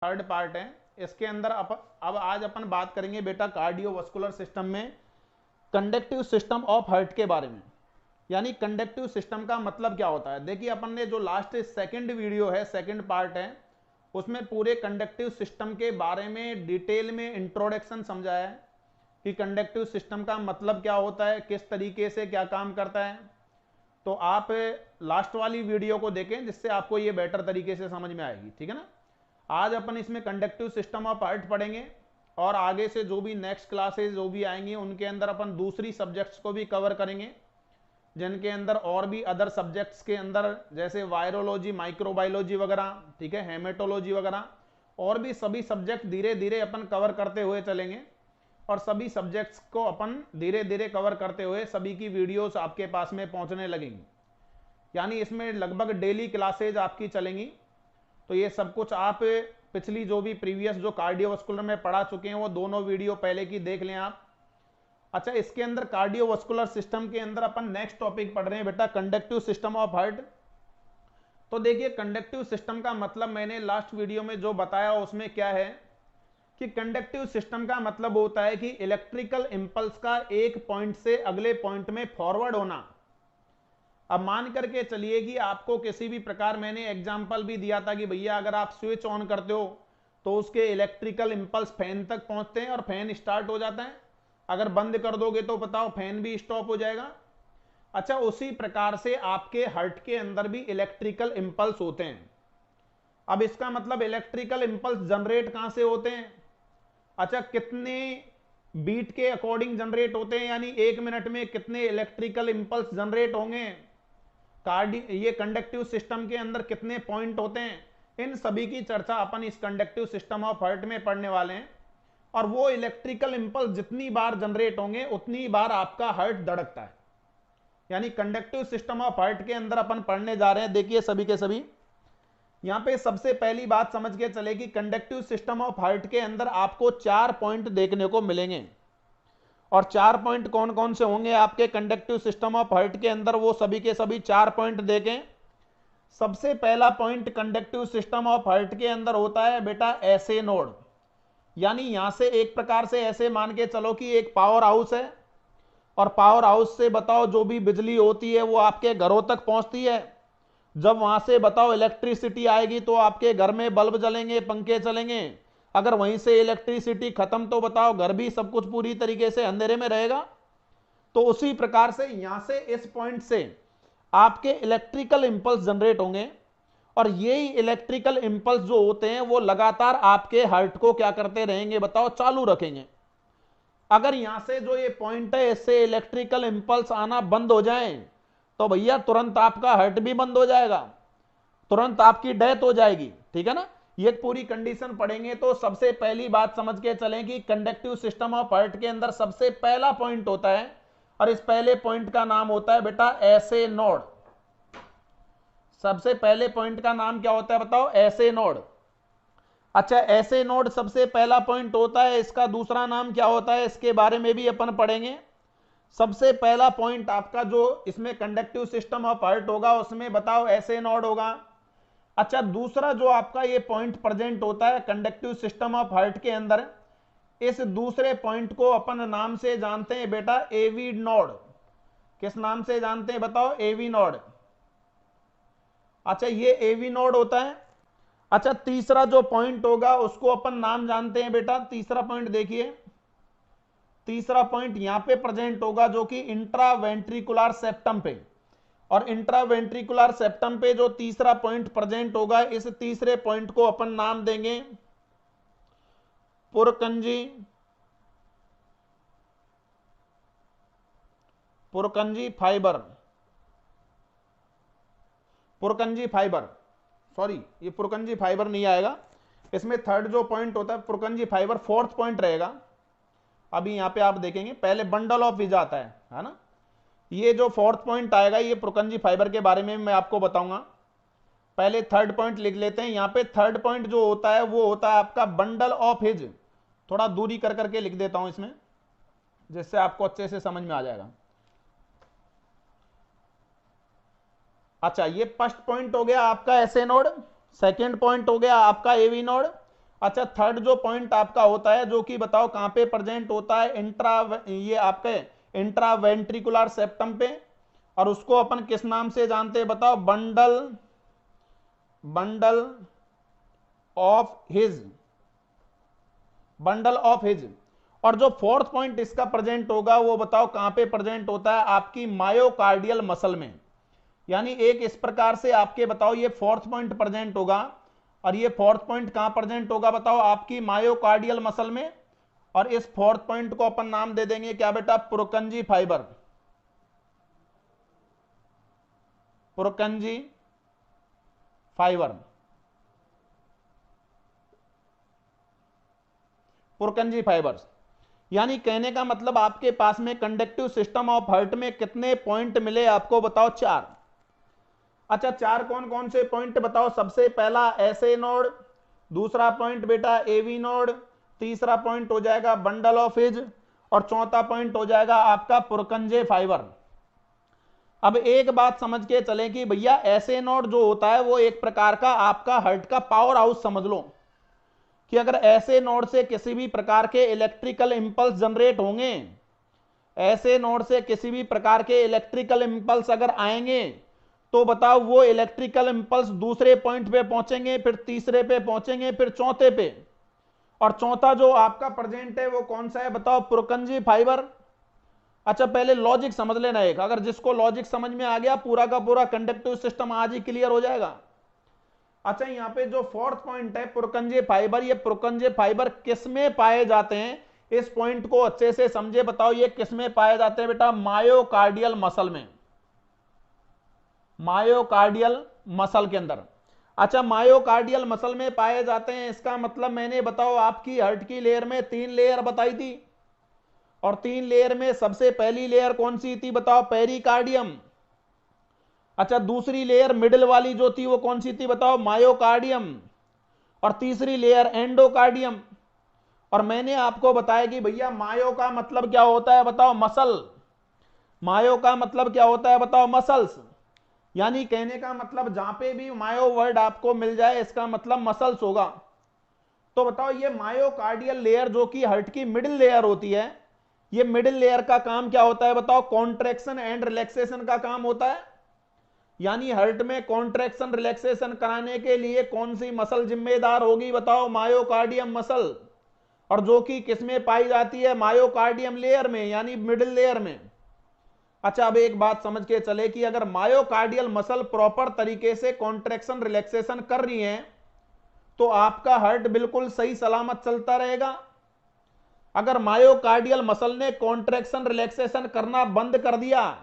Third part है। इसके अंदर अब आज अपन बात करेंगे बेटा कार्डियोवास्कुलर सिस्टम में कंडक्टिव सिस्टम ऑफ हार्ट के बारे में। यानी कंडक्टिव सिस्टम का मतलब क्या होता है। देखिए अपन ने जो लास्ट सेकंड वीडियो है, सेकंड पार्ट है, उसमें पूरे कंडक्टिव सिस्टम के बारे में डिटेल में इंट्रोडक्शन समझाया है कि कंडक्टिव सिस्टम का मतलब क्या होता है, किस तरीके से क्या काम करता है। तो आप लास्ट वाली वीडियो को देखें जिससे आपको ये बेटर तरीके से समझ में आएगी, ठीक है ना। आज अपन इसमें कंडक्टिव सिस्टम ऑफ हार्ट पढ़ेंगे और आगे से जो भी नेक्स्ट क्लासेस जो भी आएंगी उनके अंदर अपन दूसरी सब्जेक्ट्स को भी कवर करेंगे, जिनके अंदर और भी अदर सब्जेक्ट्स के अंदर जैसे वायरोलॉजी, माइक्रोबायोलॉजी वगैरह, ठीक है, हेमेटोलॉजी वगैरह, और भी सभी सब्जेक्ट धीरे धीरे अपन कवर करते हुए चलेंगे और सभी सब्जेक्ट्स को अपन धीरे धीरे कवर करते हुए सभी की वीडियोस आपके पास में पहुंचने लगेंगी। यानी इसमें लगभग डेली क्लासेज आपकी चलेंगी। तो ये सब कुछ आप पिछली जो भी प्रीवियस जो कार्डियोवास्कुलर में पढ़ा चुके हैं वो दोनों वीडियो पहले की देख लें आप। अच्छा, इसके अंदर कार्डियोवास्कुलर सिस्टम के अंदर अपन नेक्स्ट टॉपिक पढ़ रहे हैं बेटा कंडक्टिव सिस्टम ऑफ हार्ट। तो देखिए कंडक्टिव सिस्टम का मतलब मैंने लास्ट वीडियो में जो बताया उसमें क्या है कि कंडक्टिव सिस्टम का मतलब होता है कि इलेक्ट्रिकल इंपल्स का एक पॉइंट से अगले पॉइंट में फॉरवर्ड होना। अब मान करके चलिए कि आपको किसी भी प्रकार, मैंने एग्जांपल भी दिया था कि भैया अगर आप स्विच ऑन करते हो तो उसके इलेक्ट्रिकल इंपल्स फैन तक पहुंचते हैं और फैन स्टार्ट हो जाता है, अगर बंद कर दोगे तो बताओ फैन भी स्टॉप हो जाएगा। अच्छा, उसी प्रकार से आपके हार्ट के अंदर भी इलेक्ट्रिकल इंपल्स होते हैं। अब इसका मतलब इलेक्ट्रिकल इंपल्स जनरेट कहां से होते हैं। अच्छा, कितने बीट के अकॉर्डिंग जनरेट होते हैं, यानी एक मिनट में कितने इलेक्ट्रिकल इंपल्स जनरेट होंगे, ये कंडक्टिव सिस्टम के अंदर कितने पॉइंट होते हैं, इन सभी की चर्चा अपन इस कंडक्टिव सिस्टम ऑफ हार्ट में पढ़ने वाले हैं। और वो इलेक्ट्रिकल इंपल्स जितनी बार जनरेट होंगे उतनी बार आपका हार्ट धड़कता है। यानी कंडक्टिव सिस्टम ऑफ हार्ट के अंदर अपन पढ़ने जा रहे हैं। देखिए सभी के सभी यहां पे सबसे पहली बात समझ के चले कि कंडक्टिव सिस्टम ऑफ हार्ट के अंदर आपको 4 पॉइंट देखने को मिलेंगे। और 4 पॉइंट कौन कौन से होंगे आपके कंडक्टिव सिस्टम ऑफ हार्ट के अंदर, वो सभी के सभी 4 पॉइंट देखें। सबसे पहला point conductive system of heart के अंदर होता है बेटा ऐसे नोड। यानी यहां से एक प्रकार से ऐसे मान के चलो कि एक पावर हाउस है और पावर हाउस से बताओ जो भी बिजली होती है वो आपके घरों तक पहुंचती है। जब वहां से बताओ इलेक्ट्रिसिटी आएगी तो आपके घर में बल्ब जलेंगे, पंखे चलेंगे। अगर वहीं से इलेक्ट्रिसिटी खत्म तो बताओ घर भी सब कुछ पूरी तरीके से अंधेरे में रहेगा। तो उसी प्रकार से यहां से इस पॉइंट से आपके इलेक्ट्रिकल इंपल्स जनरेट होंगे और यही इलेक्ट्रिकल इंपल्स जो होते हैं वो लगातार आपके हार्ट को क्या करते रहेंगे बताओ, चालू रखेंगे। अगर यहां से जो ये पॉइंट है इससे इलेक्ट्रिकल इंपल्स आना बंद हो जाए तो भैया तुरंत आपका हार्ट भी बंद हो जाएगा, तुरंत आपकी डेथ हो जाएगी, ठीक है ना। ये पूरी कंडीशन पढ़ेंगे। तो सबसे पहली बात समझ के चलें कि कंडक्टिव सिस्टम ऑफ हार्ट के अंदर सबसे पहला पॉइंट होता है और इस पहले पॉइंट का नाम होता है बेटा ऐसे नोड। सबसे पहले पॉइंट का नाम क्या होता है बताओ, ऐसे नोड। अच्छा, ऐसे नोड सबसे पहला पॉइंट होता है, इसका दूसरा नाम क्या होता है इसके बारे में भी अपन पढ़ेंगे। सबसे पहला पॉइंट आपका जो इसमें कंडक्टिव सिस्टम ऑफ हार्ट होगा उसमें बताओ ऐसे नोड होगा। अच्छा, दूसरा जो आपका ये पॉइंट प्रेजेंट होता है कंडक्टिव सिस्टम ऑफ हार्ट के अंदर, इस दूसरे पॉइंट को अपन नाम से जानते हैं बेटा एवी नोड। किस नाम से जानते हैं बताओ, एवी नोड। अच्छा, ये एवी नोड होता है। अच्छा, तीसरा जो पॉइंट होगा उसको अपन नाम जानते हैं बेटा, तीसरा पॉइंट देखिए, तीसरा पॉइंट यहां पे प्रेजेंट होगा जो कि इंट्रावेंट्रिकुलर सेप्टम पे। और इंट्रावेंट्रिकुलर सेप्टम पे जो तीसरा पॉइंट प्रेजेंट होगा, इस तीसरे पॉइंट को अपन नाम देंगे पुरकंजी, पुरकंजी फाइबर, पुरकंजी फाइबर, सॉरी ये पुरकंजी फाइबर नहीं आएगा, इसमें थर्ड जो पॉइंट होता है पुरकंजी फाइबर, फोर्थ पॉइंट रहेगा। अभी यहां पे आप देखेंगे पहले बंडल ऑफ विज आता है ना, ये जो फोर्थ पॉइंट आएगा ये पुरकंजी फाइबर के बारे में मैं आपको बताऊंगा। पहले थर्ड पॉइंट लिख लेते हैं। यहां पे थर्ड पॉइंट जो होता है वो होता है आपका बंडल ऑफ हिज। थोड़ा दूरी कर करके लिख देता हूं इसमें जिससे आपको अच्छे से समझ में आ जाएगा। अच्छा, ये फर्स्ट पॉइंट हो गया आपका ऐसे नोड, सेकेंड पॉइंट हो गया आपका एवी नोड अच्छा, थर्ड जो पॉइंट आपका होता है जो कि बताओ कहां पे प्रेजेंट होता है, ये आपके इंट्रावेंट्रिकुलर सेप्टम पे, और उसको अपन किस नाम से जानते हैं बताओ, बंडल बंडल ऑफ हिज। और जो फोर्थ पॉइंट इसका प्रेजेंट होगा वो बताओ कहां पे प्रेजेंट होता है, आपकी मायोकार्डियल मसल में। यानी एक इस प्रकार से आपके बताओ ये फोर्थ पॉइंट प्रेजेंट होगा, और ये फोर्थ पॉइंट कहां प्रेजेंट होगा बताओ, आपकी मायोकार्डियल मसल में। और इस फोर्थ पॉइंट को अपन नाम दे देंगे क्या बेटा, पुरकंजी फाइबर। पुरकंजी fibre, पुरकंजी fibres. यानी कहने का मतलब आपके पास में कंडक्टिव सिस्टम ऑफ हार्ट में कितने पॉइंट मिले आपको बताओ, 4। अच्छा, 4 कौन कौन से पॉइंट बताओ, सबसे पहला एसए नोड, दूसरा पॉइंट बेटा एवी नोड, तीसरा पॉइंट हो जाएगा बंडल ऑफ हिज, और चौथा पॉइंट हो जाएगा आपका पुरकंजे फाइबर। अब एक बात समझ के चलें कि भैया एसए नोड जो होता है वो एक प्रकार का आपका हार्ट का पावर हाउस समझ लो, कि अगर ऐसे नोड से किसी भी प्रकार के इलेक्ट्रिकल इंपल्स जनरेट होंगे, ऐसे नोड से किसी भी प्रकार के इलेक्ट्रिकल इंपल्स अगर आएंगे, तो बताओ वो इलेक्ट्रिकल इंपल्स दूसरे पॉइंट पे पहुंचेंगे, फिर तीसरे पे पहुंचेंगे, फिर चौथे पे, और चौथा जो आपका प्रेजेंट है वो कौन सा है बताओ, पुरकंजी फाइबर। अच्छा, पहले लॉजिक समझ लेना एक, अगर जिसको लॉजिक समझ में आ गया पूरा का पूरा कंडक्टिव सिस्टम आज ही क्लियर हो जाएगा। अच्छा, यहां पे जो फोर्थ पॉइंट है पुरकंजे फाइबर, ये पुरकंजे फाइबर किस में पाए जाते हैं, इस पॉइंट को अच्छे से समझे, बताओ ये किस में पाए जाते हैं बेटा, मायोकार्डियल मसल में, मायोकार्डियल मसल के अंदर। अच्छा, मायोकार्डियल मसल में पाए जाते हैं, इसका मतलब मैंने बताओ आपकी हार्ट की लेयर में 3 लेयर बताई थी, और 3 लेयर में सबसे पहली लेयर कौन सी थी बताओ, पेरिकार्डियम। अच्छा, दूसरी लेयर मिडिल वाली जो थी वो कौन सी थी बताओ, मायोकार्डियम, और तीसरी लेयर एंडोकार्डियम। और मैंने आपको बताया कि भैया मायो का मतलब क्या होता है बताओ, मसल। मायो का मतलब क्या होता है बताओ, मसल्स। यानी कहने का मतलब जहां पे भी मायो वर्ड आपको मिल जाए इसका मतलब मसल्स होगा। तो बताओ ये मायोकार्डियल लेयर जो कि हार्ट की मिडिल लेयर होती है, ये मिडिल लेयर का काम क्या होता है बताओ, कॉन्ट्रैक्शन एंड रिलैक्सेशन का काम होता है। यानी हार्ट में कॉन्ट्रैक्शन रिलैक्सेशन कराने के लिए कौन सी मसल जिम्मेदार होगी बताओ, मायोकार्डियम मसल, और जो कि किसमें पाई जाती है, मायोकार्डियम लेयर में, यानी मिडिल लेयर में। अच्छा, अब एक बात समझ के चले कि अगर मायोकार्डियल मसल प्रॉपर तरीके से कॉन्ट्रैक्शन रिलैक्सेशन कर रही है तो आपका हार्ट बिल्कुल सही सलामत चलता रहेगा। अगर मायोकार्डियल मसल ने कॉन्ट्रैक्शन रिलैक्सेशन करना बंद कर दिया,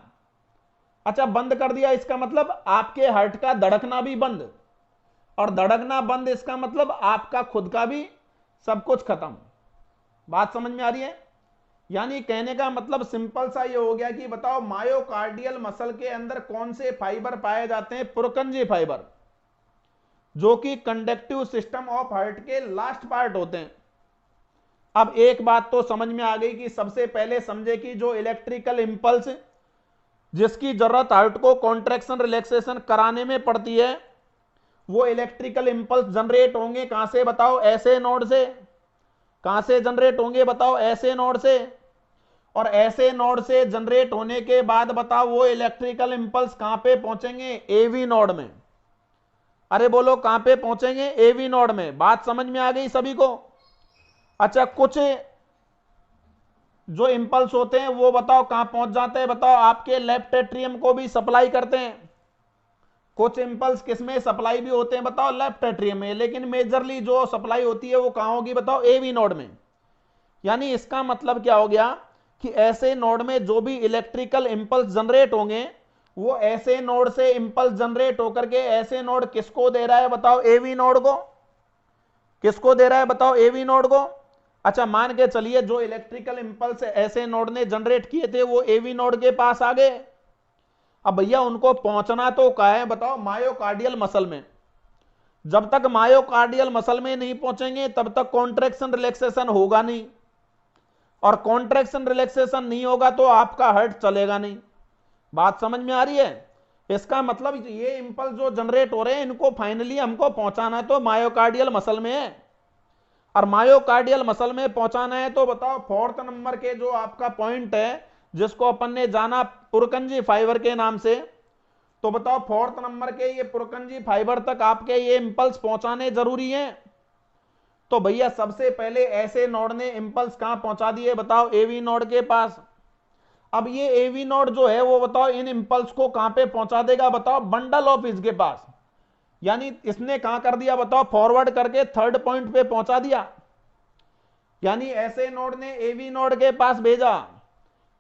अच्छा बंद कर दिया, इसका मतलब आपके हार्ट का धड़कना भी बंद, और धड़कना बंद इसका मतलब आपका खुद का भी सब कुछ खत्म। बात समझ में आ रही है? यानी कहने का मतलब सिंपल सा ये हो गया कि बताओ मायोकार्डियल मसल के अंदर कौन से फाइबर पाए जाते हैं, पुरकंजी फाइबर, जो कि कंडक्टिव सिस्टम ऑफ हार्ट के लास्ट पार्ट होते हैं। अब एक बात तो समझ में आ गई कि सबसे पहले समझे कि जो इलेक्ट्रिकल इंपल्स जिसकी जरूरत हार्ट को कॉन्ट्रैक्शन रिलैक्सेशन कराने में पड़ती है, वो इलेक्ट्रिकल इंपल्स जनरेट होंगे कहां से बताओ, ऐसे नोड से। कहां से जनरेट होंगे बताओ, ऐसे नोड से। और ऐसे नोड से जनरेट होने के बाद बताओ वो इलेक्ट्रिकल इंपल्स कहां पे पहुंचेंगे, एवी नोड में। अरे बोलो कहां पे पहुंचेंगे, एवी नोड में। बात समझ में आ गई सभी को? अच्छा, कुछ जो इंपल्स होते हैं वो बताओ कहां पहुंच जाते हैं बताओ, आपके लेफ्ट एट्रियम को भी सप्लाई करते हैं। कुछ इंपल्स किसमें सप्लाई भी होते हैं बताओ, लेफ्ट एट्रियम में, लेकिन मेजरली जो सप्लाई होती है वो कहां होगी बताओ, एवी नोड में। यानी इसका मतलब क्या हो गया कि ऐसे नोड में जो भी इलेक्ट्रिकल इंपल्स जनरेट होंगे वो ऐसे नोड से इंपल्स जनरेट होकर के ऐसे नोड किसको दे रहा है बताओ, एवी नोड को। किसको दे रहा है बताओ, एवी नोड को। अच्छा, मान के चलिए जो इलेक्ट्रिकल इंपल्स ऐसे नोड ने जनरेट किए थे वो एवी नोड के पास आ गए। अब भैया उनको पहुंचना तो कहां है बताओ, मायोकार्डियल मसल में। जब तक मायोकार्डियल मसल में नहीं पहुंचेंगे तब तक कॉन्ट्रैक्शन रिलैक्सेशन होगा नहीं, और कॉन्ट्रैक्शन रिलैक्सेशन नहीं होगा तो आपका हार्ट चलेगा नहीं। बात समझ में आ रही है? इसका मतलब ये इंपल्स जो जनरेट हो रहे हैं इनको फाइनली हमको पहुंचाना तो मायोकार्डियल मसल में है। और मायोकार्डियल मसल में पहुंचाना है तो बताओ फोर्थ नंबर के जो आपका पॉइंट है जिसको अपन ने जाना पुरकंजी फाइबर के नाम से, तो बताओ फोर्थ नंबर के ये पुरकंजी फाइबर तक आपके ये इंपल्स पहुंचाने जरूरी हैं। तो भैया सबसे पहले ऐसे नोड ने इंपल्स कहां पहुंचा दिए बताओ, एवी नोड के पास। अब ये एवी नोड जो है वो बताओ इन इंपल्स को कहां पे पहुंचा देगा बताओ, बंडल ऑफ हिज के पास। यानी इसने कहां कर दिया बताओ, फॉरवर्ड करके थर्ड पॉइंट पे पहुंचा दिया। यानी ऐसे नोड ने एवी नोड के पास भेजा,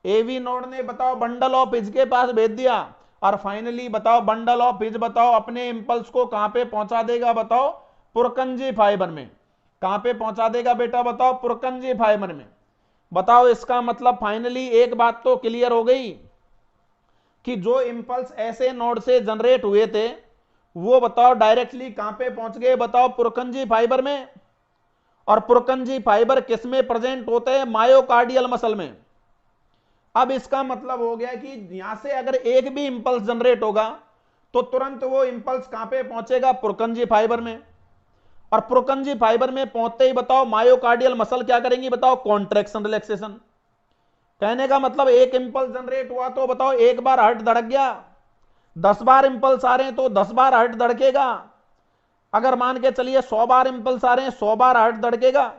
एवी नोड ने बताओ बंडल ऑफ हिज के पास भेज दिया, और फाइनली बताओ बंडल ऑफ हिज बताओ अपने इंपल्स को कहां पे पहुंचा देगा बताओ, पुरकंजी फाइबर में। कहां पे पहुंचा देगा बेटा बताओ, पुरकंजी फाइबर में। बताओ इसका मतलब फाइनली एक बात तो क्लियर हो गई कि जो इंपल्स ऐसे नोड से जनरेट हुए थे वो बताओ डायरेक्टली कहां पे पहुंच गए बताओ, पुरकंजी फाइबर में। और पुरकंजी फाइबर किस में प्रेजेंट होते हैं, मायोकार्डियल मसल में। अब इसका मतलब हो गया कि यहां से अगर एक भी इंपल्स जनरेट होगा तो तुरंत वो इंपल्स कहां पे पहुंचेगा, पुरकंजी फाइबर में। और पुरकंजी फाइबर में पहुंचते ही बताओ मायोकार्डियल मसल क्या करेंगी बताओ, कॉन्ट्रैक्शन रिलैक्सेशन। कहने का मतलब एक इंपल्स जनरेट हुआ तो बताओ एक बार हार्ट धड़क गया, 10 बार इंपल्स आ रहे हैं तो 10 बार हार्ट धड़केगा। अगर मान के चलिए 100 बार इंपल्स आ रहे हैं 100 बार हार्ट धड़केगा।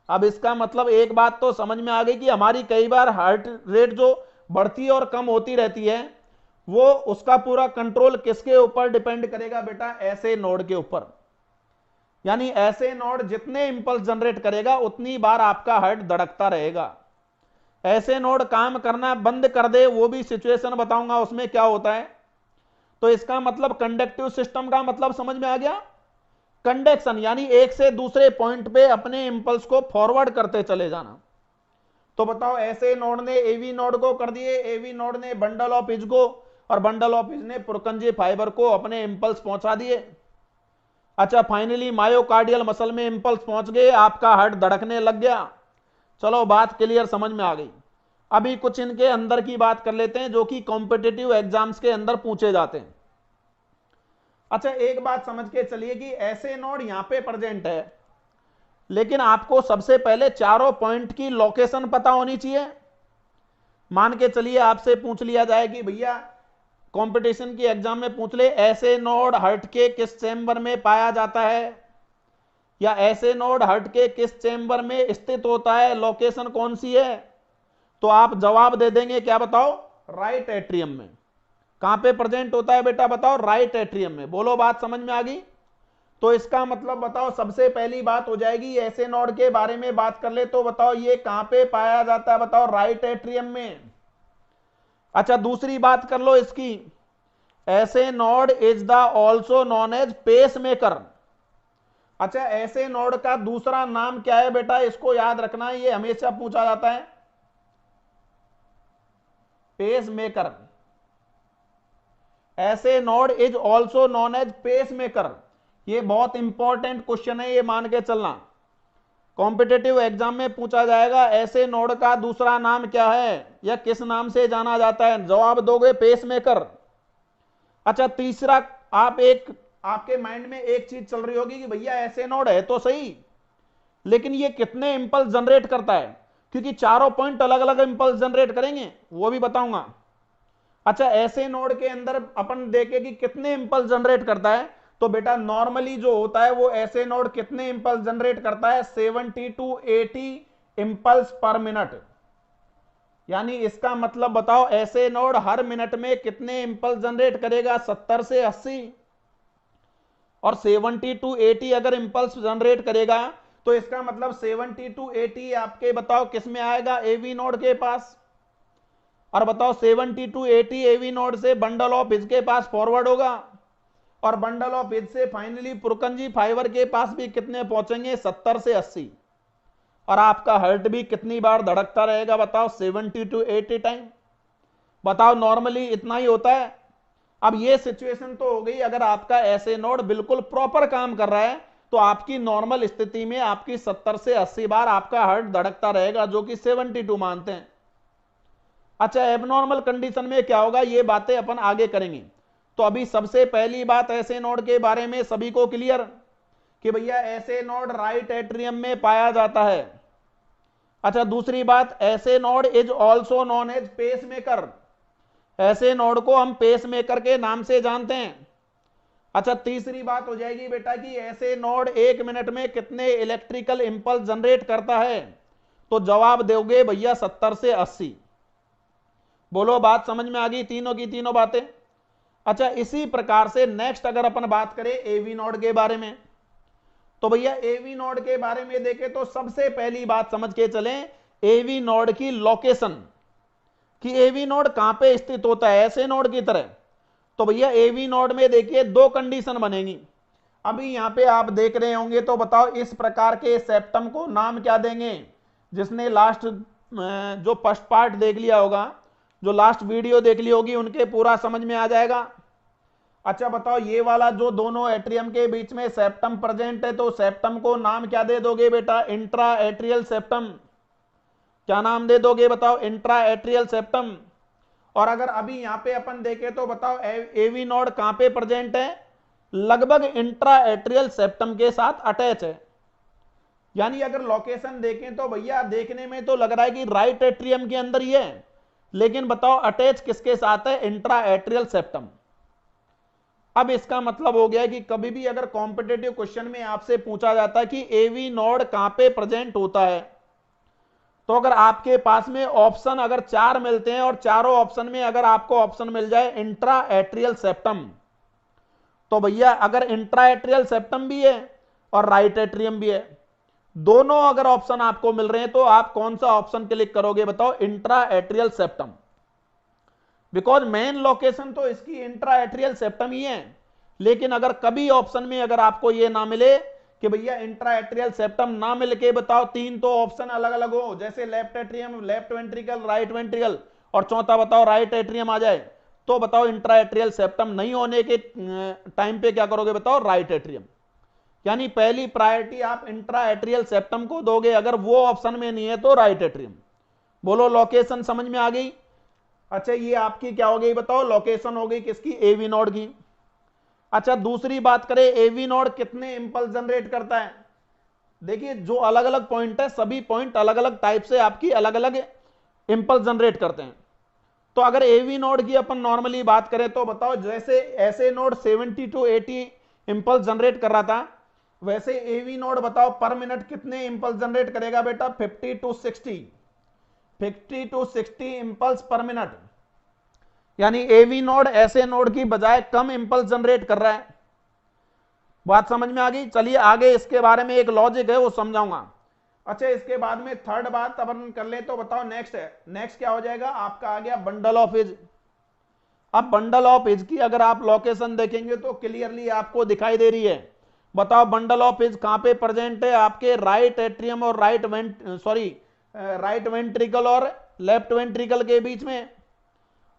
अब इसका मतलब एक बात तो समझ में आ गई कि हमारी कई बार हार्ट रेट जो बढ़ती और कम होती रहती है वो उसका पूरा कंट्रोल किसके ऊपर डिपेंड करेगा बेटा, ऐसे नोड के ऊपर। यानी ऐसे नोड जितने इंपल्स जनरेट करेगा उतनी बार आपका हार्ट धड़कता रहेगा। ऐसे नोड काम करना बंद कर दे वो भी सिचुएशन बताऊंगा उसमें क्या होता है। तो इसका मतलब कंडक्टिव सिस्टम का मतलब समझ में आ गया, कंडक्शन यानी एक से दूसरे पॉइंट पे अपने इंपल्स को फॉरवर्ड करते चले जाना। तो बताओ ऐसे नोड ने एवी नोड को कर दिए, एवी नोड ने बंडल ऑफ हिज को, और बंडल ऑफ हिज ने पुरकंजी फाइबर को अपने इंपल्स पहुंचा दिए। अच्छा फाइनली मायोकार्डियल मसल में इंपल्स पहुंच गए, आपका हार्ट धड़कने लग गया। चलो बात क्लियर समझ में आ गई। अभी कुछ इनके अंदर की बात कर लेते हैं जो कि कॉम्पिटिटिव एग्जाम्स के अंदर पूछे जाते हैं। अच्छा एक बात समझ के चलिए कि ऐसे नोड यहां पे प्रेजेंट है, लेकिन आपको सबसे पहले चारों पॉइंट की लोकेशन पता होनी चाहिए। मान के चलिए आपसे पूछ लिया जाए कि भैया कंपटीशन की एग्जाम में पूछ ले ऐसे नोड हार्ट के किस चेंबर में पाया जाता है, या ऐसे नोड हार्ट के किस चेंबर में स्थित होता है, लोकेशन कौन सी है, तो आप जवाब दे देंगे क्या बताओ, राइट एट्रियम में। कहां पे प्रेजेंट होता है बेटा बताओ, राइट एट्रियम में। बोलो बात समझ में आ गई। तो इसका मतलब बताओ सबसे पहली बात हो जाएगी, ऐसे नोड के बारे में बात कर ले तो बताओ ये कहां पे पाया जाता है बताओ, राइट एट्रियम में। अच्छा दूसरी बात कर लो इसकी, SA node is the also known as pacemaker. अच्छा ऐसे नोड का दूसरा नाम क्या है बेटा, इसको याद रखना है, ये हमेशा पूछा जाता है, pacemaker. SA node is also known as pacemaker. ये बहुत इंपॉर्टेंट क्वेश्चन है, ये मान के चलना, कॉम्पिटिटिव एग्जाम में पूछा जाएगा ऐसे नोड का दूसरा नाम क्या है या किस नाम से जाना जाता है, जवाब दोगे पेस मेकर। अच्छा तीसरा, आपके माइंड में एक चीज चल रही होगी कि भैया ऐसे नोड है तो सही, लेकिन ये कितने इंपल्स जनरेट करता है, क्योंकि चारों पॉइंट अलग अलग इंपल्स जनरेट करेंगे वो भी बताऊंगा। अच्छा ऐसे नोड के अंदर अपन देखे कि कितने इंपल्स जनरेट करता है, तो बेटा नॉर्मली जो होता है वो ऐसे नोड कितने इंपल्स जनरेट करता है, 70 to 80 इंपल्स पर मिनट। यानी इसका मतलब बताओ ऐसे नोड हर मिनट में कितने इंपल्स जनरेट करेगा, 70 से 80। और 70 to 80 अगर इंपल्स जनरेट करेगा तो इसका मतलब 70 to 80 आपके बताओ किस में आएगा, एवी नोड के पास। और बताओ 70 to 80 एवी नोड से बंडल ऑफ हिज के पास फॉरवर्ड होगा, और बंडल ऑफ हिज से फाइनली पुरकंजी फाइबर के पास भी कितने पहुंचेंगे, 70 से 80। और आपका हार्ट भी कितनी बार धड़कता रहेगा बताओ, 70 to 80 टाइम। बताओ नॉर्मली इतना ही होता है। अब ये सिचुएशन तो हो गई अगर आपका ऐसे नोड बिल्कुल प्रॉपर काम कर रहा है, तो आपकी नॉर्मल स्थिति में आपकी 70 से 80 बार आपका हार्ट धड़कता रहेगा, जो कि 72 मानते हैं। अच्छा एबनॉर्मल कंडीशन में क्या होगा, ये बातें अपन आगे करेंगे। तो अभी सबसे पहली बात ऐसे नोड के बारे में सभी को क्लियर कि भैया ऐसे नोड राइट एट्रियम में पाया जाता है। अच्छा, दूसरी बात, SA node is also known as pacemaker, SA node को हम पेस मेकर के नाम से जानते हैं। अच्छा, तीसरी बात हो जाएगी बेटा कि ऐसे नोड 1 मिनट में कितने इलेक्ट्रिकल इंपल्स जनरेट करता है, तो जवाब दोगे भैया 70 से 80। बोलो, बात समझ में आ गई तीनों की तीनों बातें। अच्छा, इसी प्रकार से नेक्स्ट अगर अपन बात करें एवी नोड के बारे में, तो भैया एवी नोड के बारे में देखें तो सबसे पहली बात समझ के चलें एवी नोड की लोकेशन, कि एवी नोड कहां पे स्थित होता है ऐसे नोड की तरह। तो भैया एवी नोड में देखिए दो कंडीशन बनेगी। अभी यहां पे आप देख रहे होंगे, तो बताओ इस प्रकार के सेप्टम को नाम क्या देंगे? जिसने लास्ट जो फर्स्ट पार्ट देख लिया होगा, जो लास्ट वीडियो देख ली होगी, उनके पूरा समझ में आ जाएगा। अच्छा बताओ, ये वाला जो दोनों एट्रियम के बीच में सेप्टम प्रेजेंट है, तो सेप्टम को नाम क्या दे दोगे बेटा? Intra atrial septum. क्या नाम दे दोगे बताओ? Intra atrial septum. और अगर अभी यहां पे अपन देखें तो बताओ एवी नोड कहां पे प्रेजेंट है? लगभग इंट्रा एट्रियल सेप्टम के साथ अटैच है। यानी अगर लोकेशन देखें तो भैया देखने में तो लग रहा है कि राइट एट्रियम के अंदर ही है, लेकिन बताओ अटैच किसके साथ है? Intra atrial septum. अब इसका मतलब हो गया कि कभी भी अगर कॉम्पिटेटिव क्वेश्चन में आपसे पूछा जाता है कि एवी नोड कहां पे प्रेजेंट होता है, तो अगर आपके पास में ऑप्शन अगर 4 मिलते हैं और चारों ऑप्शन में अगर आपको ऑप्शन मिल जाए इंट्रा एट्रियल सेप्टम, तो भैया अगर इंट्रा एट्रियल सेप्टम भी है और राइट एट्रियम भी है, दोनों अगर ऑप्शन आपको मिल रहे हैं, तो आप कौन सा ऑप्शन क्लिक करोगे बताओ? Intra atrial septum. Because main location तो इसकी इंट्रा एट्रियल सेप्टम ही है। लेकिन अगर कभी ऑप्शन में अगर आपको यह ना मिले कि भैया इंट्रा एट्रियल सेप्टम ना मिल के बताओ तीन तो ऑप्शन अलग अलग हो, जैसे left atrium, left ventricle, right ventricle, और चौथा बताओ राइट एट्रियम आ जाए, तो बताओ इंट्रा एट्रियल सेप्टम नहीं होने के टाइम पे क्या करोगे बताओ? Right atrium. यानी पहली प्रायोरिटी आप इंट्रा एट्रियल सेप्टम को दोगे, अगर वो ऑप्शन में नहीं है तो राइट एट्रियम। बोलो, लोकेशन समझ में आ गई? अच्छा, ये आपकी क्या हो गई बताओ? लोकेशन हो गई किसकी? एवी नोड की। अच्छा, दूसरी बात करें, एवी नोड कितने इंपल्स जनरेट करता है? देखिए, जो अलग अलग पॉइंट है, सभी पॉइंट अलग अलग टाइप से आपकी अलग अलग इंपल्स जनरेट करते हैं। तो अगर एवी नोड की अपन नॉर्मली बात करें तो बताओ, जैसे ऐसे नोड 70 to 80 इंपल्स जनरेट कर रहा था, वैसे एवी नोड बताओ पर मिनट कितने इंपल्स जनरेट करेगा बेटा? 50 to 60 इंपल्स पर मिनट। यानी एवी नोड ऐसे नोड की बजाय कम इंपल्स जनरेट कर रहा है। बात समझ में आ गई? चलिए आगे इसके बारे में एक लॉजिक है वो समझाऊंगा। अच्छा, इसके बाद में थर्ड बात अपन कर ले तो बताओ नेक्स्ट है। नेक्स्ट क्या हो जाएगा आपका? आ गया बंडल ऑफ एज। अब बंडल ऑफ एज की अगर आप लोकेशन देखेंगे तो क्लियरली आपको दिखाई दे रही है। बताओ बंडल ऑफ एज कहां पे प्रेजेंट है? आपके राइट एट्रियम और राइट वेंट्रिकल और लेफ्ट वेंट्रिकल के बीच में।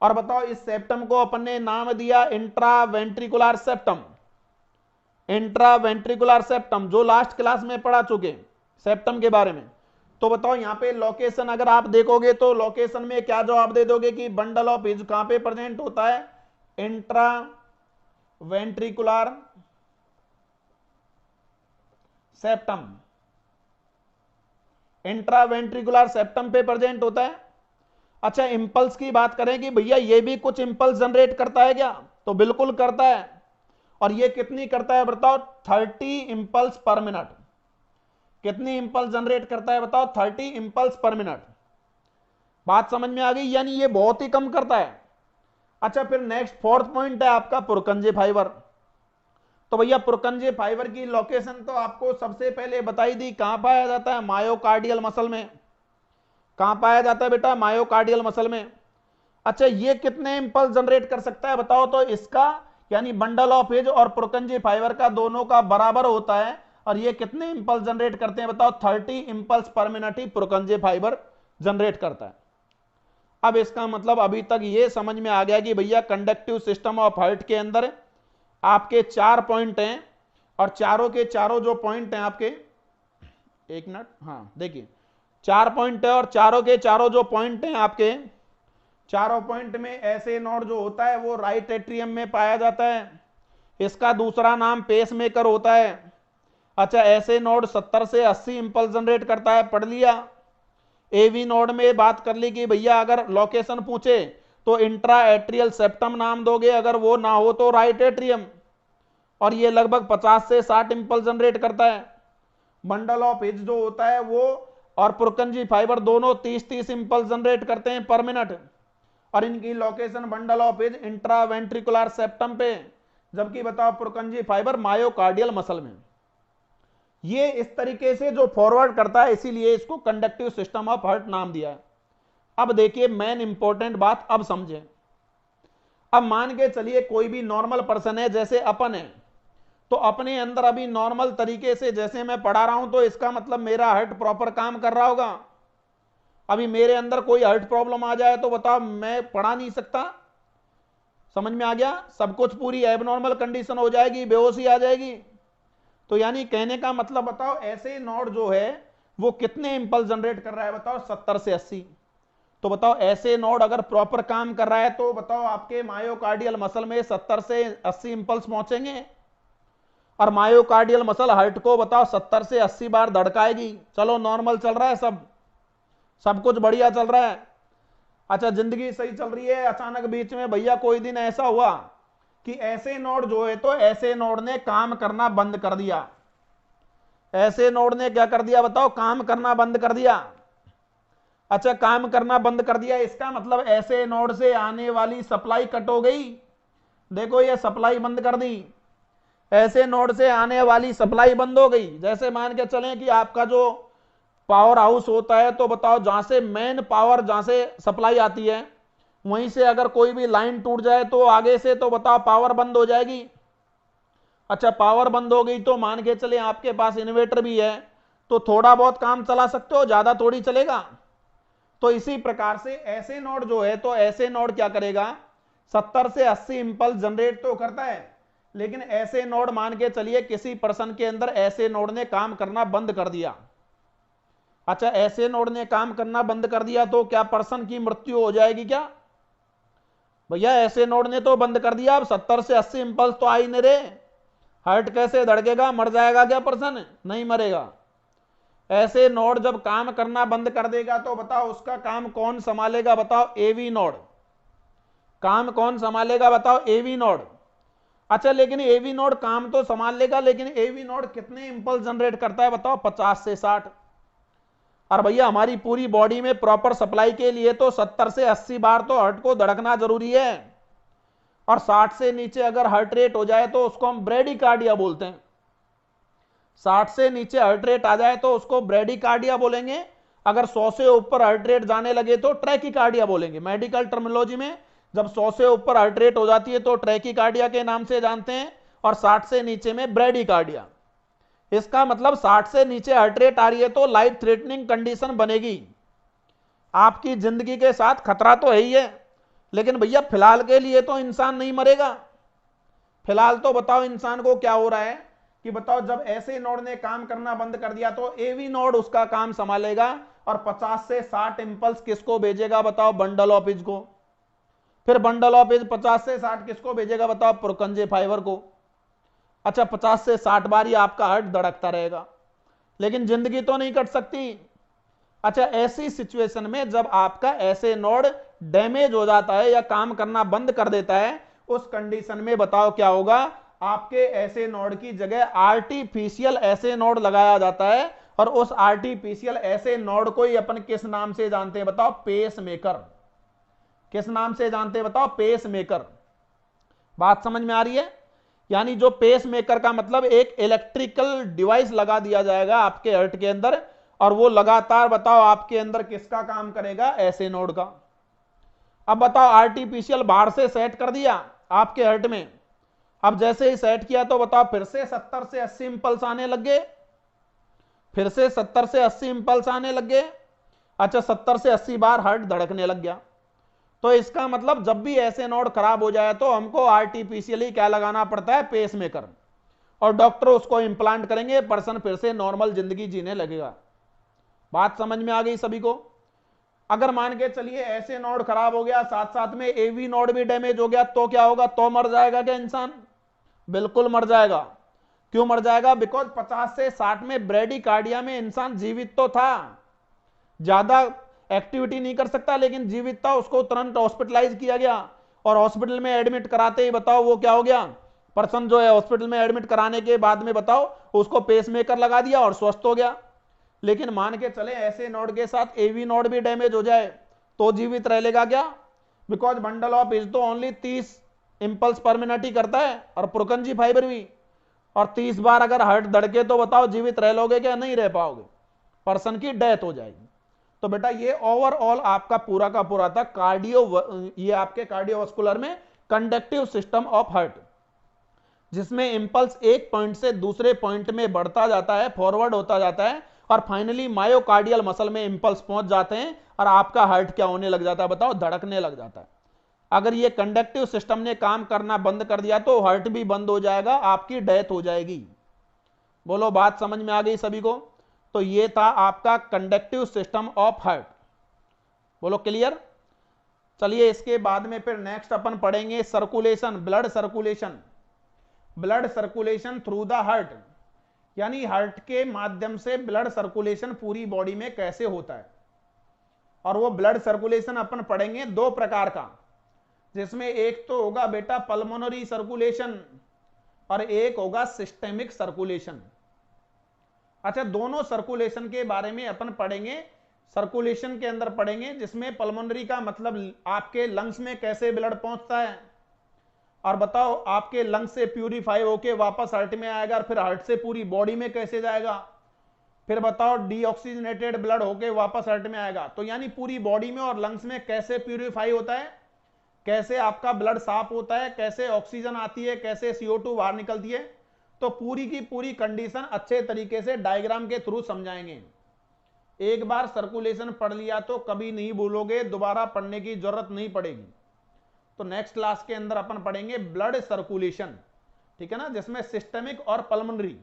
और बताओ इस सेप्टम को अपन ने नाम दिया intra ventricular septum. Intra ventricular septum जो लास्ट क्लास में पढ़ा चुके सेप्टम के बारे में। तो बताओ यहां पे लोकेशन अगर आप देखोगे तो लोकेशन में क्या जवाब दे दोगे कि बंडल ऑफ एज कहां पे प्रेजेंट होता है? Intra ventricular septum. Intra ventricular septum पे प्रेजेंट होता है। अच्छा, इंपल्स की बात करें कि भैया ये भी कुछ इंपल्स जनरेट करता है क्या? तो बिल्कुल करता है। और ये कितनी करता है बताओ? 30 इंपल्स पर मिनट। कितनी इंपल्स जनरेट करता है बताओ? 30 इंपल्स पर मिनट। बात समझ में आ गई? यानी ये बहुत ही कम करता है। अच्छा, फिर नेक्स्ट फोर्थ पॉइंट है आपका पुरकंजे फाइबर। तो भैया पुरकंजे फाइबर की लोकेशन तो आपको सबसे पहले बताई दी, कहां पाया जाता है? मायोकार्डियल मसल में। कहां पाया जाता है बेटा? मायोकार्डियल मसल में। अच्छा, ये कितने इंपल्स जनरेट कर सकता है बताओ? तो इसका यानी बंडल ऑफ एज और पुरकंजे फाइबर का दोनों का बराबर होता है। और ये कितने इंपल्स जनरेट करते हैं बताओ? 30 इंपल्स पर मिनट ही पुरकंजे फाइबर जनरेट करता है। अब इसका मतलब अभी तक ये समझ में आ गया कि भैया कंडक्टिव सिस्टम ऑफ हार्ट के अंदर आपके 4 पॉइंट हैं, और चारों के चारों जो पॉइंट हैं आपके, एक मिनट, हाँ देखिए 4 पॉइंट है, और चारों के चारों जो पॉइंट हैं आपके, चारों पॉइंट में ऐसे नोड जो होता है वो राइट एट्रियम में पाया जाता है। इसका दूसरा नाम पेस मेकर होता है। अच्छा, ऐसे नोड 70 से 80 इंपल्स जनरेट करता है, पढ़ लिया। एवी नोड में बात कर ली कि भैया अगर लोकेशन पूछे तो इंट्रा एट्रियल सेप्टम नाम दोगे, अगर वो ना हो तो राइट एट्रियम। और ये लगभग 50 से 60 इंपल्स जनरेट करता है। बंडल ऑफ हिज जो होता है वो और पुरकंजी फाइबर दोनों 30-30 इंपल्स जनरेट करते हैं पर मिनट। और इनकी location bundle of his intraventricular septum पे, जबकि बताओ पुरकंजी फाइबर मायोकार्डियल मसल में। ये इस तरीके से जो फॉरवर्ड करता है, इसीलिए इसको कंडक्टिव सिस्टम ऑफ हार्ट नाम दिया है। अब देखिए मेन इंपॉर्टेंट बात, अब समझें। अब मान के चलिए कोई भी नॉर्मल पर्सन है, जैसे अपन है, तो अपने अंदर अभी नॉर्मल तरीके से जैसे मैं पढ़ा रहा हूं, तो इसका मतलब मेरा हार्ट प्रॉपर काम कर रहा होगा। अभी मेरे अंदर कोई हार्ट प्रॉब्लम आ जाए तो बताओ मैं पढ़ा नहीं सकता। समझ में आ गया? सब कुछ पूरी एबनॉर्मल कंडीशन हो जाएगी, बेहोशी आ जाएगी। तो यानी कहने का मतलब बताओ ऐसे नोड जो है वो कितने इंपल्स जनरेट कर रहा है, बताओ 70 से 80। तो बताओ ऐसे नोड अगर प्रॉपर काम कर रहा है तो बताओ आपके मायोकार्डियल मसल में 70 से 80 इंपल्स पहुंचेंगे। और मायोकार्डियल मसल हार्ट को बताओ 70 से 80 बार धड़काएगी। चलो नॉर्मल चल रहा है, सब कुछ बढ़िया चल रहा है। अच्छा, जिंदगी सही चल रही है, अचानक बीच में भैया कोई दिन ऐसा हुआ कि ऐसे नोड जो है, तो ऐसे नोड ने काम करना बंद कर दिया। ऐसे नोड ने क्या कर दिया बताओ? काम करना बंद कर दिया। अच्छा, काम करना बंद कर दिया, इसका मतलब ऐसे नोड से आने वाली सप्लाई कट हो गई। देखो ये सप्लाई बंद कर दी, ऐसे नोड से आने वाली सप्लाई बंद हो गई। जैसे मान के चलें कि आपका जो पावर हाउस होता है, तो बताओ जहां से मेन पावर, जहां से सप्लाई आती है, वहीं से अगर कोई भी लाइन टूट जाए तो आगे से तो बताओ पावर बंद हो जाएगी। अच्छा, पावर बंद हो गई तो मान के चले आपके पास इन्वर्टर भी है, तो थोड़ा बहुत काम चला सकते हो, ज्यादा थोड़ी चलेगा। तो इसी प्रकार से ऐसे नोड जो है, तो ऐसे नोड क्या करेगा? 70 से 80 इंपल्स जनरेट तो करता है, लेकिन ऐसे नोड मान के चलिए किसी पर्सन के अंदर ऐसे नोड ने काम करना बंद कर दिया। अच्छा, ऐसे नोड ने काम करना बंद कर दिया तो क्या पर्सन की मृत्यु हो जाएगी क्या? भैया ऐसे नोड ने तो बंद कर दिया, अब 70 से 80 इंपल्स तो आ ही नहीं रहे, हार्ट कैसे धड़केगा? मर जाएगा क्या पर्सन? नहीं मरेगा। ऐसे नोड जब काम करना बंद कर देगा तो बताओ उसका काम कौन संभालेगा? बताओ एवी नोड। काम कौन संभालेगा? बताओ एवी नोड। अच्छा, लेकिन एवी नोड काम तो संभाल लेगा, लेकिन एवी नोड कितने इंपल्स जनरेट करता है? बताओ 50 से 60। और भैया हमारी पूरी बॉडी में प्रॉपर सप्लाई के लिए तो 70 से 80 बार तो हार्ट को धड़कना जरूरी है। और 60 से नीचे अगर हार्ट रेट हो जाए तो उसको हम ब्रेडिकार्डिया बोलते हैं। 60 से नीचे हार्ट रेट आ जाए तो उसको ब्रेडिकार्डिया बोलेंगे। अगर 100 से ऊपर हार्ट रेट जाने लगे तो ट्रैकिकार्डिया बोलेंगे। मेडिकल टर्मिनोलॉजी में जब 100 से ऊपर हार्ट रेट हो जाती है तो ट्रैकिकार्डिया के नाम से जानते हैं, और 60 से नीचे में ब्रेडिकार्डिया। इसका मतलब 60 से नीचे हार्ट रेट आ रही है तो लाइफ थ्रेटनिंग कंडीशन बनेगी, आपकी जिंदगी के साथ खतरा तो है ही है। लेकिन भैया फिलहाल के लिए तो इंसान नहीं मरेगा। फिलहाल तो बताओ इंसान को क्या हो रहा है कि बताओ जब ऐसे नोड ने काम करना बंद कर दिया तो एवी नोड उसका काम संभालेगा, और 50 से 60 इंपल्स किसको भेजेगा? बताओ बंडल ऑफ हिज को। फिर बंडल ऑफ हिज 50 से 60 किसको भेजेगा? बताओ पुरकंजे फाइबर को। अच्छा, 50 से 60 बार ही आपका हार्ट धड़कता रहेगा, लेकिन जिंदगी तो नहीं कट सकती। अच्छा, ऐसी सिचुएशन में जब आपका ऐसे नोड डैमेज हो जाता है या काम करना बंद कर देता है, उस कंडीशन में बताओ क्या होगा? आपके ऐसे नोड की जगह आर्टिफिशियल ऐसे नोड लगाया जाता है, और उस आर्टिफिशियल ऐसे नोड को ही अपन किस नाम से जानते हैं? बताओ पेस मेकर। किस नाम से जानते हैं? बताओ पेस मेकर। बात समझ में आ रही है? यानी जो पेस मेकर का मतलब एक इलेक्ट्रिकल डिवाइस लगा दिया जाएगा आपके हार्ट के अंदर, और वो लगातार बताओ आपके अंदर किसका काम करेगा? ऐसे नोड का। अब बताओ आर्टिफिशियल बाहर से सेट कर दिया आपके हार्ट में, अब जैसे ही सेट किया तो बताओ फिर से 70 से 80 इंपल्स आने लग गए, फिर से 70 से 80 इंपल्स आने लग गए। अच्छा, 70 से 80 बार हार्ट धड़कने लग गया। तो इसका मतलब जब भी ऐसे नोड खराब हो जाए तो हमको आर्टिफिशियली क्या लगाना पड़ता है? Pacemaker. और डॉक्टर उसको इंप्लांट करेंगे, पर्सन फिर से नॉर्मल जिंदगी जीने लगेगा। बात समझ में आ गई सभी को? अगर मान के चलिए ऐसे नोड खराब हो गया, साथ साथ में एवी नोड भी डैमेज हो गया, तो क्या होगा? तो मर जाएगा क्या इंसान? बिल्कुल मर जाएगा। क्यों मर जाएगा? बिकॉज 50 से 60 में ब्रेडिकार्डिया में इंसान जीवित तो था, ज्यादा एक्टिविटी नहीं कर सकता लेकिन जीवित था, उसको तुरंत हॉस्पिटलाइज किया गया और हॉस्पिटल में एडमिट कराते ही बताओ वो क्या हो गया? पर्सन जो है हॉस्पिटल में एडमिट कराने के बाद में बताओ उसको पेसमेकर लगा दिया और स्वस्थ हो गया। लेकिन मान के चले ऐसे नोड के साथ एवी नोड भी डैमेज हो जाए तो जीवित रह लेगा क्या? बिकॉज बंडल ऑफ इज तो ओनली 30 इंपल्स पर मिनट ही करता है और पुरकंजी फाइबर भी, और 30 बार अगर हार्ट धड़के तो बताओ जीवित रह लोगे क्या? नहीं रह पाओगे, पर्सन की डेथ हो जाएगी। तो बेटा ये ओवरऑल आपका पूरा का पूरा था कार्डियो, ये आपके कार्डियोवास्कुलर में कंडक्टिव सिस्टम ऑफ हार्ट, जिसमें इंपल्स एक पॉइंट से दूसरे पॉइंट में बढ़ता जाता है, फॉरवर्ड होता जाता है और फाइनली मायोकार्डियल मसल में इंपल्स पहुंच जाते हैं और आपका हार्ट क्या होने लग जाता है? बताओ, धड़कने लग जाता है। अगर ये कंडक्टिव सिस्टम ने काम करना बंद कर दिया तो हार्ट भी बंद हो जाएगा, आपकी डेथ हो जाएगी। बोलो, बात समझ में आ गई सभी को? तो ये था आपका कंडक्टिव सिस्टम ऑफ हार्ट। बोलो क्लियर? चलिए इसके बाद में फिर नेक्स्ट अपन पढ़ेंगे circulation, blood circulation. Blood circulation through the heart, यानी हार्ट के माध्यम से ब्लड सर्कुलेशन पूरी बॉडी में कैसे होता है। और वो ब्लड सर्कुलेशन अपन पढ़ेंगे दो प्रकार का, जिसमें एक तो होगा बेटा पल्मोनरी सर्कुलेशन और एक होगा सिस्टेमिक सर्कुलेशन। अच्छा, दोनों सर्कुलेशन के बारे में अपन पढ़ेंगे। सर्कुलेशन के अंदर पढ़ेंगे जिसमें पल्मोनरी का मतलब आपके लंग्स में कैसे ब्लड पहुंचता है, और बताओ आपके लंग्स से प्यूरिफाई होके वापस हार्ट में आएगा और फिर हार्ट से पूरी बॉडी में कैसे जाएगा, फिर बताओ डीऑक्सीजनेटेड ब्लड होके वापस हार्ट में आएगा। तो यानी पूरी बॉडी में और लंग्स में कैसे प्यूरिफाई होता है, कैसे आपका ब्लड साफ होता है, कैसे ऑक्सीजन आती है, कैसे CO2 बाहर निकलती है। तो पूरी की पूरी कंडीशन अच्छे तरीके से डायग्राम के थ्रू समझाएंगे। एक बार सर्कुलेशन पढ़ लिया तो कभी नहीं भूलोगे, दोबारा पढ़ने की जरूरत नहीं पड़ेगी। तो नेक्स्ट क्लास के अंदर अपन पढ़ेंगे ब्लड सर्कुलेशन, ठीक है ना, जिसमें सिस्टेमिक और पल्मोनरी।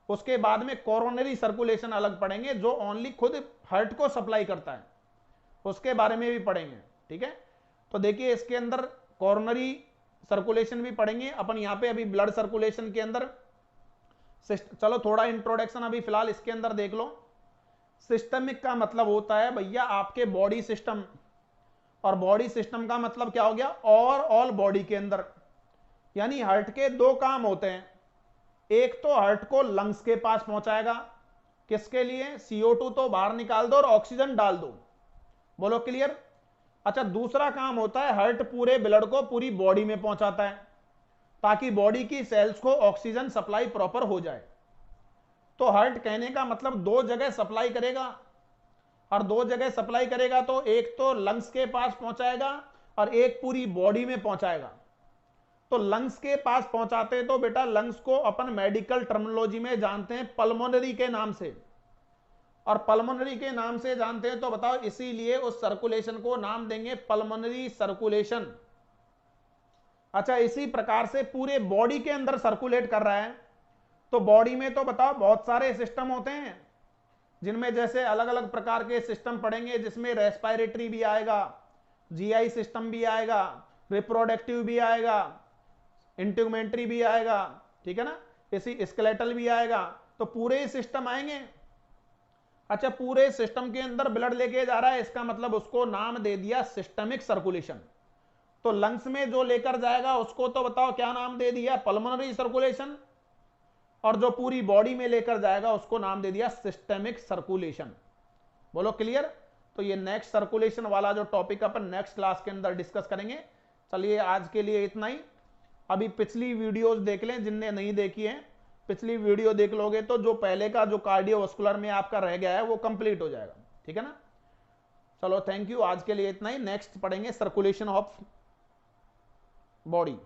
उसके बाद में कोरोनरी सर्कुलेशन अलग पढ़ेंगे जो ओनली खुद हार्ट को सप्लाई करता है, उसके बारे में भी पढ़ेंगे। ठीक है, तो देखिए इसके अंदर कोरोनरी सर्कुलेशन भी पढ़ेंगे अपन यहाँ पे। अभी ब्लड सर्कुलेशन के अंदर चलो थोड़ा इंट्रोडक्शन अभी फिलहाल इसके अंदर देख लो। सिस्टमिक का मतलब होता है भैया आपके बॉडी सिस्टम, और बॉडी सिस्टम का मतलब क्या हो गया? ऑल बॉडी के अंदर। यानी हार्ट के दो काम होते हैं, एक तो हार्ट को लंग्स के पास पहुंचाएगा, किसके लिए? CO2 तो बाहर निकाल दो और ऑक्सीजन डाल दो। बोलो क्लियर? अच्छा, दूसरा काम होता है हार्ट पूरे ब्लड को पूरी बॉडी में पहुंचाता है ताकि बॉडी की सेल्स को ऑक्सीजन सप्लाई प्रॉपर हो जाए। तो हार्ट कहने का मतलब दो जगह सप्लाई करेगा, और दो जगह सप्लाई करेगा तो एक तो लंग्स के पास पहुंचाएगा और एक पूरी बॉडी में पहुंचाएगा। तो लंग्स के पास पहुंचाते हैं तो बेटा लंग्स को अपन मेडिकल टर्मिनोलॉजी में जानते हैं पल्मोनरी के नाम से, और पल्मोनरी के नाम से जानते हैं तो बताओ इसीलिए उस सर्कुलेशन को नाम देंगे पल्मोनरी सर्कुलेशन। अच्छा, इसी प्रकार से पूरे बॉडी के अंदर सर्कुलेट कर रहा है। तो बॉडी में तो बताओ बहुत सारे सिस्टम होते हैं, जिनमें जैसे अलग अलग प्रकार के सिस्टम पढ़ेंगे, जिसमें रेस्पिरेटरी भी आएगा, GI सिस्टम भी आएगा, रिप्रोडक्टिव भी आएगा, इंट्यूमेंट्री भी आएगा, ठीक है ना, इसी स्केलेटल भी आएगा। तो पूरे सिस्टम आएंगे। अच्छा, पूरे सिस्टम के अंदर ब्लड लेके जा रहा है, इसका मतलब उसको नाम दे दिया सिस्टमिक सर्कुलेशन। तो लंग्स में जो लेकर जाएगा उसको तो बताओ क्या नाम दे दिया? Pulmonary circulation. और जो पूरी बॉडी में लेकर जाएगा उसको नाम दे दिया सिस्टेमिक सर्कुलेशन। बोलो क्लियर? तो ये नेक्स्ट सर्कुलेशन वाला जो टॉपिक अपन नेक्स्ट क्लास के अंदर डिस्कस करेंगे। चलिए आज के लिए इतना ही। अभी पिछली वीडियोस देख लें जिनने नहीं देखी है, पिछली वीडियो देख लोगे तो जो पहले का जो कार्डियोवास्कुलर में आपका रह गया है वो कंप्लीट हो जाएगा। ठीक है ना? चलो थैंक यू, आज के लिए इतना ही। नेक्स्ट पढ़ेंगे सर्कुलेशन ऑफ बॉडी।